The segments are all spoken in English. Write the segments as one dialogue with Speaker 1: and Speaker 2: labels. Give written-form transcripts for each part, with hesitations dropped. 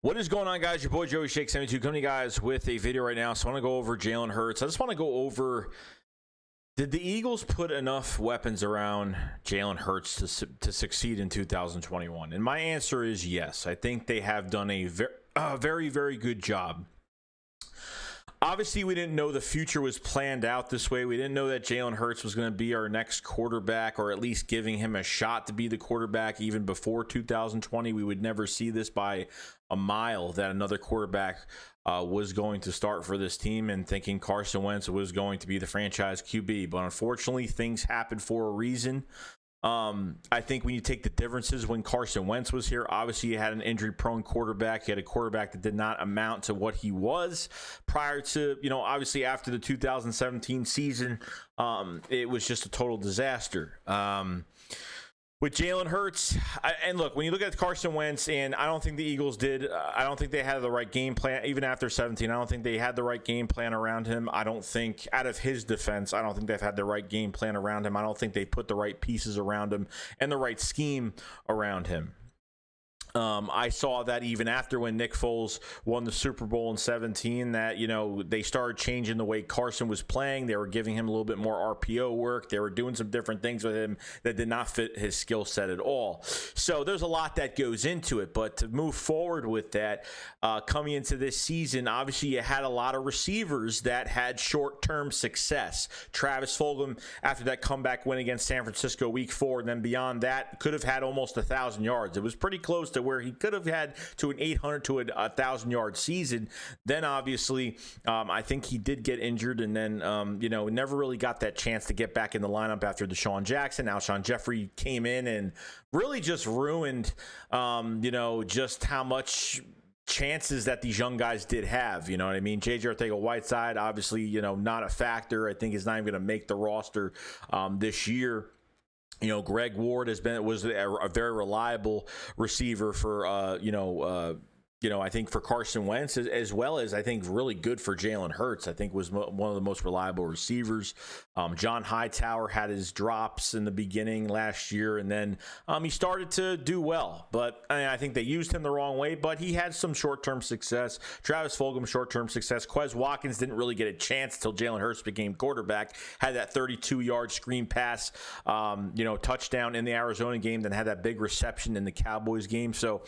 Speaker 1: What is going on, guys? Your boy Joey Shake 72 coming to you guys with a video right now. So I want to go over Jalen Hurts. I just want to go over, did the Eagles put enough weapons around Jalen Hurts to succeed in 2021? And my answer is yes. I think they have done a very, very good job. Obviously, we didn't know the future was planned out this way. We didn't know that Jalen Hurts was going to be our next quarterback, or at least giving him a shot to be the quarterback even before 2020. We would never see this by a mile, that another quarterback was going to start for this team, and thinking Carson Wentz was going to be the franchise QB. But unfortunately, things happened for a reason. I think when you take the differences, when Carson Wentz was here, obviously you had an injury-prone quarterback. He had a quarterback that did not amount to what he was prior to, obviously after the 2017 season. It was just a total disaster. With Jalen Hurts, and look, when you look at Carson Wentz, and I don't think the Eagles did, I don't think they had the right game plan, even after 17. I don't think they had the right game plan around him. I don't think, out of his defense, I don't think they've had the right game plan around him. I don't think they put the right pieces around him and the right scheme around him. I saw that even after when Nick Foles won the Super Bowl in 17, that, they started changing the way Carson was playing. They were giving him a little bit more RPO work. They were doing some different things with him that did not fit his skill set at all. So there's a lot that goes into it. But to move forward with that, coming into this season, obviously you had a lot of receivers that had short-term success. Travis Fulgham, after that comeback win against San Francisco week 4, and then beyond that, could have had almost 1,000 yards. It was pretty close to where he could have had to an 800 to a 1,000-yard season. Then obviously I think he did get injured, and then never really got that chance to get back in the lineup after Deshaun Jackson. Alshon Jeffrey came in and really just ruined just how much chances that these young guys did have. You know what I mean? JJ Arcega-Whiteside, obviously, not a factor. I think he's not even going to make the roster this year. Greg Ward was a very reliable receiver for I think for Carson Wentz, as well as I think really good for Jalen Hurts. I think was one of the most reliable receivers. John Hightower had his drops in the beginning last year, and then he started to do well. But I think they used him the wrong way, but he had some short-term success. Travis Fulgham, short-term success. Quez Watkins didn't really get a chance until Jalen Hurts became quarterback. Had that 32-yard screen pass, touchdown in the Arizona game, then had that big reception in the Cowboys game. So,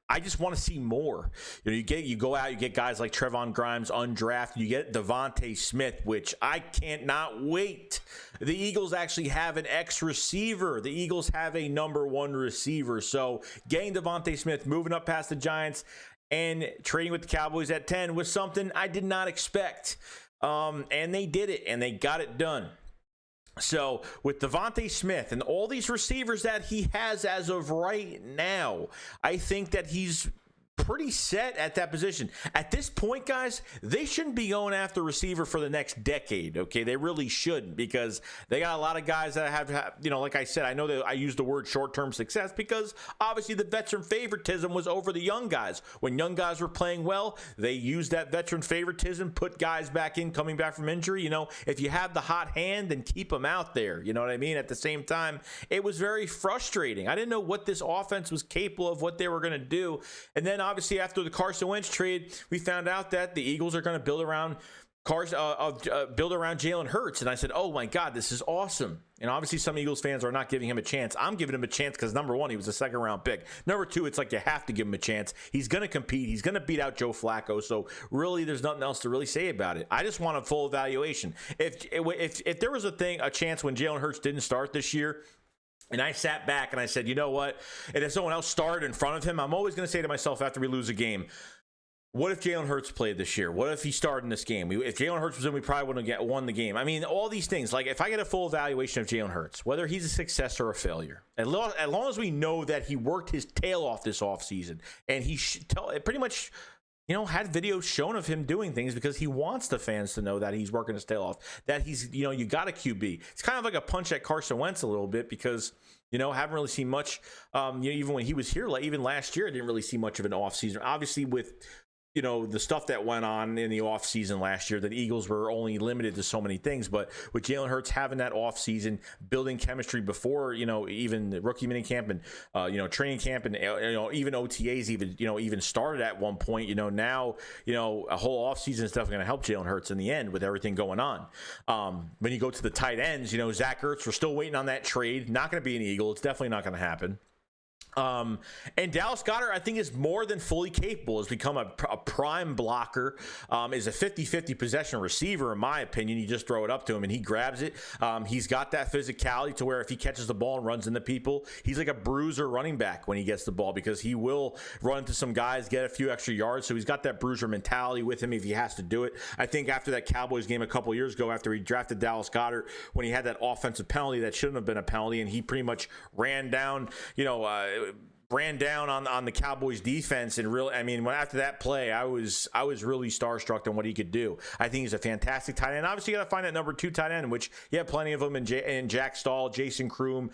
Speaker 1: I just want to see more. You go out, you get guys like Trevon Grimes undrafted. You get DeVonta Smith, which I cannot wait. The Eagles actually have an X receiver. The Eagles have a number 1 receiver. So getting DeVonta Smith, moving up past the Giants, and trading with the Cowboys at 10 was something I did not expect. And they did it, and they got it done. So with DeVonta Smith and all these receivers that he has as of right now, I think that he's pretty set at that position. At this point, guys, they shouldn't be going after receiver for the next decade, okay? They really shouldn't, because they got a lot of guys that have like I said, I know that I use the word short-term success because obviously the veteran favoritism was over the young guys. When young guys were playing well, they used that veteran favoritism, put guys back in coming back from injury. If you have the hot hand, then keep them out there. You know what I mean? At the same time, it was very frustrating. I didn't know what this offense was capable of, what they were going to do. And then obviously after the Carson Wentz trade, we found out that the Eagles are going to build around Jalen Hurts. And I said, oh my God, this is awesome. And obviously some Eagles fans are not giving him a chance. I'm giving him a chance because, number 1, he was a second-round pick. Number 2, it's like you have to give him a chance. He's going to compete. He's going to beat out Joe Flacco. So really, there's nothing else to really say about it. I just want a full evaluation. If there was a chance when Jalen Hurts didn't start this year, and I sat back and I said, you know what? And if someone else started in front of him, I'm always going to say to myself after we lose a game, what if Jalen Hurts played this year? What if he started in this game? If Jalen Hurts was in, we probably wouldn't have won the game. All these things. Like, if I get a full evaluation of Jalen Hurts, whether he's a success or a failure, as long as we know that he worked his tail off this offseason, and he pretty much had videos shown of him doing things because he wants the fans to know that he's working his tail off, that he's, you got a QB. It's kind of like a punch at Carson Wentz a little bit because, haven't really seen much, even when he was here, like even last year, I didn't really see much of an offseason. Obviously with the stuff that went on in the offseason last year, that Eagles were only limited to so many things. But with Jalen Hurts having that offseason, building chemistry before, even the rookie minicamp and, training camp and, even OTAs even started at one point, now, a whole offseason is definitely going to help Jalen Hurts in the end with everything going on. When you go to the tight ends, Zach Ertz, we're still waiting on that trade. Not going to be an Eagle. It's definitely not going to happen. And Dallas Goedert, I think, is more than fully capable. Has become a prime blocker, is a 50-50 possession receiver, in my opinion. You just throw it up to him and he grabs it. He's got that physicality to where if he catches the ball and runs into people, he's like a bruiser running back when he gets the ball, because he will run into some guys, get a few extra yards. So he's got that bruiser mentality with him if he has to do it. I think after that Cowboys game a couple years ago, after he drafted Dallas Goedert, when he had that offensive penalty that shouldn't have been a penalty, and he pretty much ran down, on the Cowboys defense, and after that play, I was really starstruck on what he could do. I think he's a fantastic tight end. Obviously, you got to find that number 2 tight end, which you have plenty of them in Jack Stahl, Jason Kroom,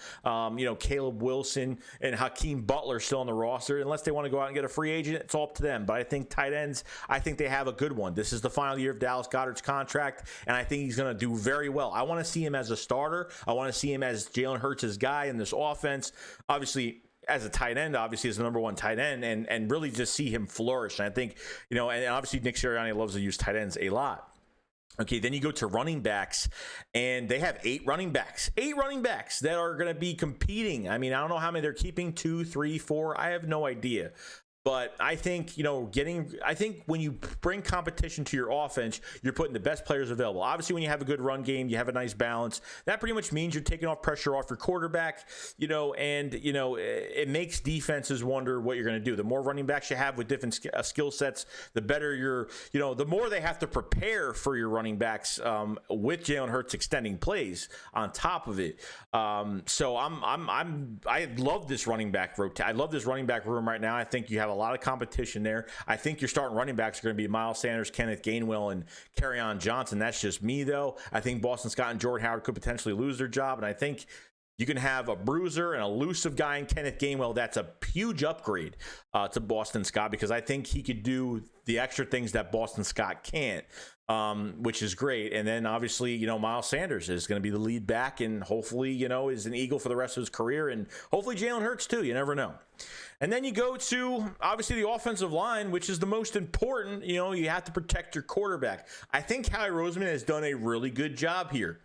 Speaker 1: Caleb Wilson, and Hakeem Butler still on the roster. Unless they want to go out and get a free agent, it's all up to them. But I think tight ends, I think they have a good one. This is the final year of Dallas Goedert's contract, and I think he's going to do very well. I want to see him as a starter. I want to see him as Jalen Hurts' guy in this offense. Obviously, as a tight end, obviously as the number 1 tight end, and really just see him flourish. And I think, and obviously Nick Sirianni loves to use tight ends a lot. Okay, then you go to running backs, and they have 8 running backs that are going to be competing. I don't know how many they're keeping, 2, 3, 4. I have no idea. But I think, I think when you bring competition to your offense, you're putting the best players available. Obviously, when you have a good run game, you have a nice balance. That pretty much means you're taking off pressure off your quarterback, it makes defenses wonder what you're going to do. The more running backs you have with different skill sets, the better the more they have to prepare for your running backs with Jalen Hurts extending plays on top of it. So I love this running back I love this running back room right now. I think you have a lot of competition there. I think your starting running backs are going to be Miles Sanders, Kenneth Gainwell, and Kerryon Johnson. That's just me, though. I think Boston Scott and Jordan Howard could potentially lose their job, and I think you can have a bruiser and elusive guy in Kenneth Gainwell. That's a huge upgrade to Boston Scott, because I think he could do the extra things that Boston Scott can't, which is great. And then obviously, Miles Sanders is going to be the lead back, and hopefully, is an Eagle for the rest of his career, and hopefully Jalen Hurts too. You never know. And then you go to, obviously, the offensive line, which is the most important. You have to protect your quarterback. I think Howie Roseman has done a really good job here.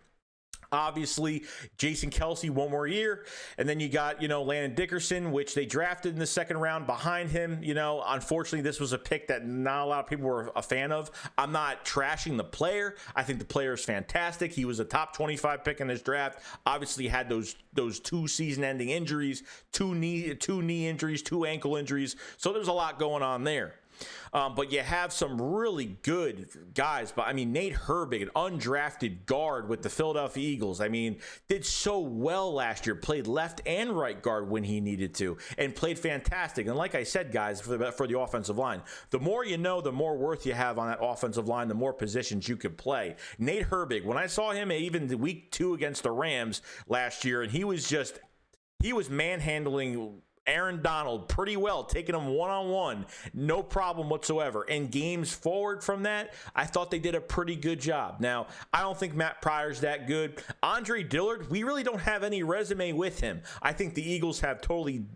Speaker 1: Obviously, Jason Kelce, 1 more year. And then you got, Landon Dickerson, which they drafted in the 2nd round behind him. Unfortunately, this was a pick that not a lot of people were a fan of. I'm not trashing the player. I think the player is fantastic. He was a top 25 pick in this draft. Obviously, had those 2 season-ending injuries, 2 knee injuries, 2 ankle injuries. So there's a lot going on there. But you have some really good guys. But Nate Herbig, an undrafted guard with the Philadelphia Eagles, did so well last year. Played left and right guard when he needed to, and played fantastic. And like I said, guys, for the offensive line, the more you know, the more worth you have on that offensive line, the more positions you could play. Nate Herbig, when I saw him even the week 2 against the Rams last year, and he was manhandling Aaron Donald pretty well, taking him one-on-one, no problem whatsoever. And games forward from that, I thought they did a pretty good job. Now, I don't think Matt Pryor's that good. Andre Dillard, we really don't have any resume with him. I think the Eagles have totally,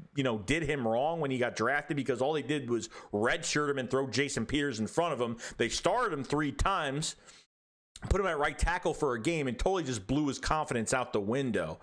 Speaker 1: did him wrong when he got drafted, because all they did was redshirt him and throw Jason Peters in front of him. They started him 3 times. Put him at right tackle for a game and totally just blew his confidence out the window.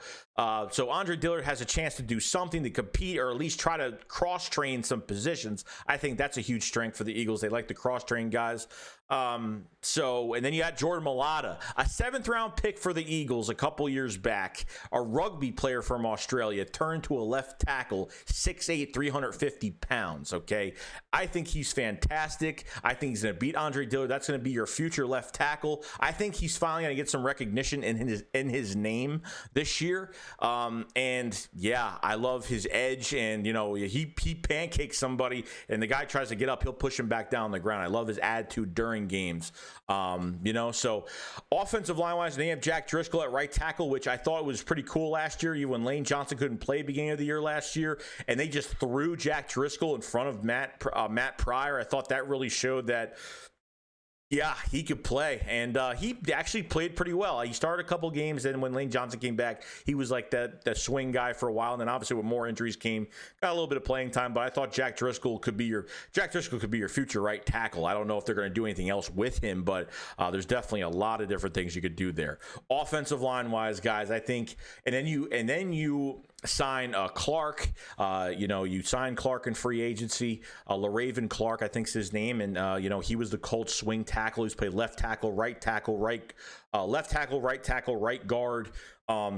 Speaker 1: So Andre Dillard has a chance to do something to compete, or at least try to cross-train some positions. I think that's a huge strength for the Eagles. They like to cross-train guys. And then you got Jordan Mailata, a 7th-round pick for the Eagles a couple years back, a rugby player from Australia, turned to a left tackle, 6'8", 350 pounds, okay? I think he's fantastic. I think he's going to beat Andre Dillard. That's going to be your future left tackle. I think he's finally going to get some recognition in his name this year. And yeah, I love his edge, and he pancakes somebody and the guy tries to get up, he'll push him back down on the ground. I love his attitude during during games. So offensive line wise, they have Jack Driscoll at right tackle, which I thought was pretty cool last year. When Lane Johnson couldn't play beginning of the year last year, and they just threw Jack Driscoll in front of Matt Pryor. I thought that really showed that, yeah, he could play, and he actually played pretty well. He started a couple games, and when Lane Johnson came back, he was like that swing guy for a while, and then obviously when more injuries came, got a little bit of playing time, but I thought Jack Driscoll could be your future right tackle. I don't know if they're going to do anything else with him, but there's definitely a lot of different things you could do there. Offensive line-wise, guys, I think, and then you sign Clark. You sign Clark in free agency. LaRaven Clark, I think is his name, and he was the Colts swing tackle. He's played left tackle, right guard.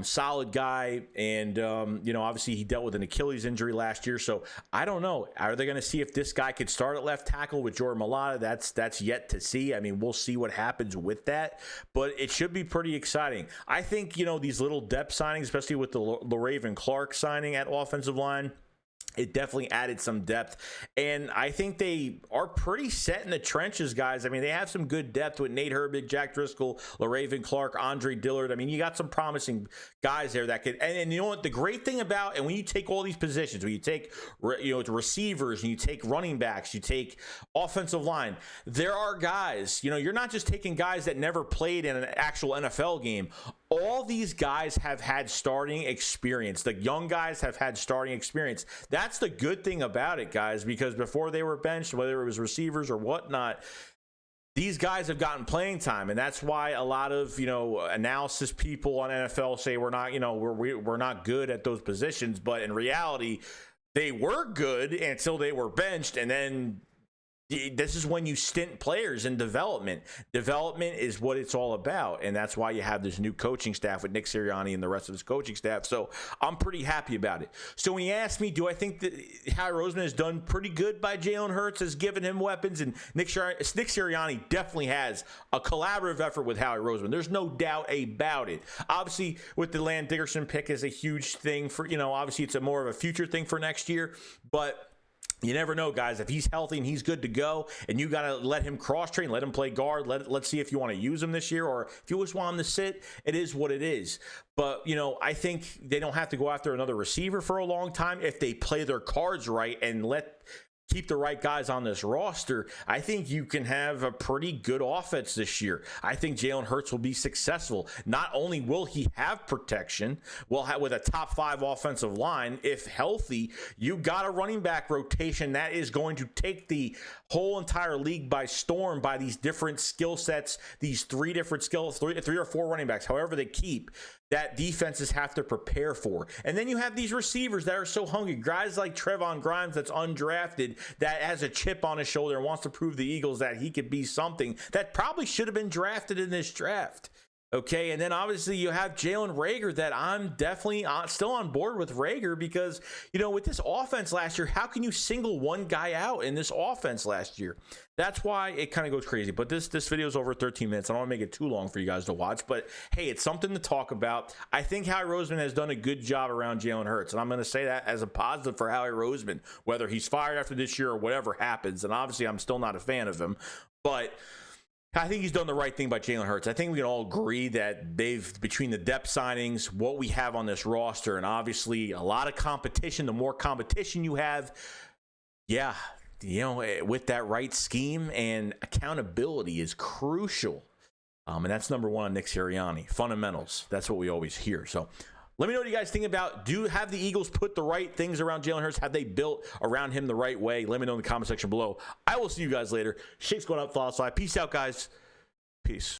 Speaker 1: Solid guy, and obviously he dealt with an Achilles injury last year, so I don't know. Are they going to see if this guy could start at left tackle with Jordan Mailata? That's yet to see. I mean, we'll see what happens with that, but it should be pretty exciting. I think these little depth signings, especially with the LaRaven Clark signing at offensive line, it definitely added some depth, and I think they are pretty set in the trenches, guys. I mean, they have some good depth with Nate Herbig, Jack Driscoll, LaRaven Clark, Andre Dillard. I mean, you got some promising guys there that could, and you know what, the great thing about, and when you take all these positions, when you take, receivers, and you take running backs, you take offensive line, there are guys, you're not just taking guys that never played in an actual NFL game. All these guys have had starting experience. The young guys have had starting experience. That's the good thing about it, guys, because before they were benched, whether it was receivers or whatnot, these guys have gotten playing time, and that's why a lot of analysis people on NFL say we're not good at those positions. But in reality, they were good until they were benched, and then this is when you stint players in development. Development is what it's all about, and that's why you have this new coaching staff with Nick Sirianni and the rest of his coaching staff. So I'm pretty happy about it. So when you ask me, do I think that Howie Roseman has done pretty good by Jalen Hurts, has given him weapons, and Nick Sirianni definitely has a collaborative effort with Howie Roseman. There's no doubt about it. Obviously, with the Land Dickerson pick is a huge thing for, obviously it's more of a future thing for next year, but you never know, guys. If he's healthy and he's good to go, and you got to let him cross-train, let him play guard, let's see if you want to use him this year, or if you just want him to sit, it is what it is. But, I think they don't have to go after another receiver for a long time if they play their cards right and keep the right guys on this roster. I think you can have a pretty good offense this year. I think Jalen Hurts will be successful. Not only will he have protection, with a top 5 offensive line, if healthy, you got a running back rotation that is going to take the whole entire league by storm by these different skill sets, these three or four running backs, however they keep, that defenses have to prepare for. And then you have these receivers that are so hungry. Guys like Trevon Grimes that's undrafted, that has a chip on his shoulder and wants to prove the Eagles that he could be something that probably should have been drafted in this draft. Okay, and then obviously you have Jalen Reagor that I'm definitely still on board with Reagor because, with this offense last year, how can you single one guy out in this offense last year? That's why it kind of goes crazy. But this video is over 13 minutes. I don't want to make it too long for you guys to watch. But, hey, it's something to talk about. I think Howie Roseman has done a good job around Jalen Hurts. And I'm going to say that as a positive for Howie Roseman, whether he's fired after this year or whatever happens. And obviously I'm still not a fan of him. But I think he's done the right thing by Jalen Hurts. I think we can all agree that between the depth signings, what we have on this roster, and obviously a lot of competition, the more competition you have, with that right scheme, and accountability is crucial. And that's number one on Nick Sirianni. Fundamentals. That's what we always hear. So let me know what you guys think about. Have the Eagles put the right things around Jalen Hurts? Have they built around him the right way? Let me know in the comment section below. I will see you guys later. Shake's going up, follow slide. Peace out, guys. Peace.